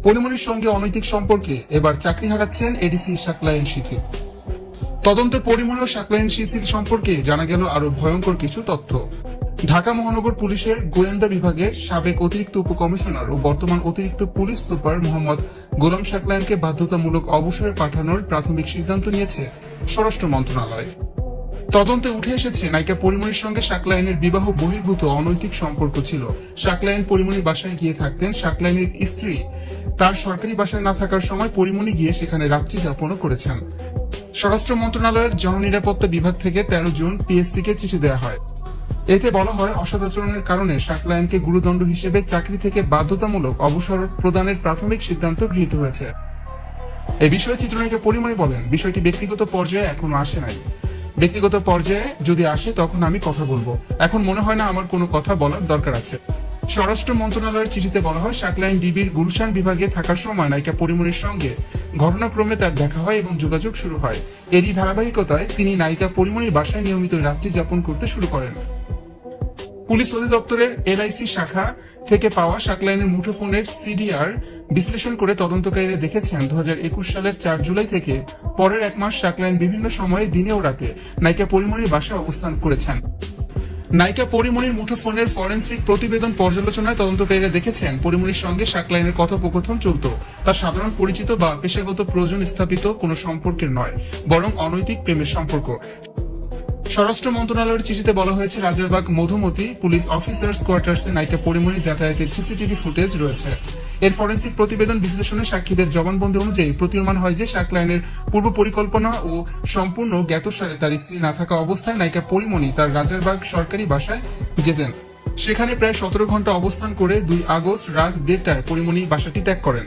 পরিমণির সঙ্গে অনৈতিক সম্পর্কে এবার চাকরি হারাচ্ছেন এডিসি শাকলায়েন শিথিল। তদন্তে পরিমণি ও শাকলায়েন শিথিল সম্পর্কে জানা গেল আরো ভয়ঙ্কর কিছু তথ্য। ঢাকা মহানগর পুলিশের গোয়েন্দা বিভাগের সাবেক অতিরিক্ত উপকমিশনার ও বর্তমান অতিরিক্ত পুলিশ সুপার মোহাম্মদ গোলাম শাকলায়েনকে বাধ্যতামূলক অবসরে পাঠানোর প্রাথমিক সিদ্ধান্ত নিয়েছে স্বরাষ্ট্র মন্ত্রণালয়। তদন্তে উঠে এসেছে নায়িকা পরিমণির সঙ্গে শাকলায়েনের বিবাহ বহির্ভূত অনৈতিক সম্পর্ক ছিল। শাকলায়েন পরিমণির বাসায় গিয়ে থাকতেন। শাকলায়েনের স্ত্রী তার সরকারি বাসায় না থাকার সময় পরিমণি গিয়ে সেখানে রাত্রি যাপনও করেছেন। স্বরাষ্ট্র মন্ত্রণালয়ের জননিরাপত্তা বিভাগ থেকে 13 জুন পিএসসিকে চিঠি দেওয়া হয়। এতে বলা হয়, অসদাচরণের কারণে শাকলায়েনকে গুরুদণ্ড হিসেবে চাকরি থেকে বাধ্যতামূলক অবসর প্রদানের প্রাথমিক সিদ্ধান্ত গৃহীত হয়েছে। এই বিষয়ে চিত্রনায়িকা পরিমণি বলেন, বিষয়টি ব্যক্তিগত পর্যায়ে এখনো আসে নাই। ব্যক্তিগত পর্যায়ে যদি আসে তখন আমি কথা বলবো। এখন মনে হয় না আমার কোনো কথা বলার দরকার আছে। স্বরাষ্ট্র মন্ত্রণালয়ের চিঠিতে বলা হয়, শাকলায়েন ডিবির গুলশান বিভাগে থাকার সময় নায়িকা পরিমণির সঙ্গে ঘটনাক্রমে তার দেখা হয় এবং যোগাযোগ শুরু হয়। এরই ধারাবাহিকতায় তিনি নায়িকা পরিমণির বাসায় নিয়মিত রাত্রি যাপন করতে শুরু করেন। পুলিশ অধিদপ্তরের এলআইসি শাখা থেকে পাওয়া শাকলায়েনের মুঠোফোনের সিডিআর বিশ্লেষণ করে তদন্তকারীরা দেখেছেন 2021 সালের 4 জুলাই থেকে পরের 1 মাস শাকলায়েন বিভিন্ন সময়ে দিনে ও রাতে নায়িকা পরিমণির বাসায় অবস্থান করেছেন। নায়িকা পরিমণির মুঠোফোনের ফরেনসিক প্রতিবেদন পর্যালোচনায় তদন্তকারীরা দেখেছেন পরিমণির সঙ্গে শাকলায়েনের কথোপকথন চলত। তার সাধারণ পরিচিত বা পেশাগত প্রয়োজন স্থাপিত কোনো সম্পর্কের নয়, বরং অনৈতিক প্রেমের সম্পর্ক। স্বরাষ্ট্র মন্ত্রণালয়ের চিঠিতে বলা হয়েছে, রাজারবাগ মধুমতি পুলিশ অফিসার্স কোয়ার্টার্সে নায়িকা পরিমণির যাতায়াতের সিসিটিভি ফুটেজ রয়েছে। এর ফরেনসিক প্রতিবেদন বিশ্লেষণে সাক্ষীদের জবানবন্দি অনুযায়ী প্রতীয়মান হয় যে শাকলায়েনের পূর্ব পরিকল্পনা ও সম্পূর্ণ জ্ঞাতসারে তার স্ত্রী না থাকা অবস্থায় নায়িকা পরিমণি তার রাজারবাগ সরকারি বাসায় যেতেন। সেখানে প্রায় 17 ঘন্টা অবস্থান করে 2 আগস্ট রাত 1:30টায় পরিমণি বাসাটি ত্যাগ করেন।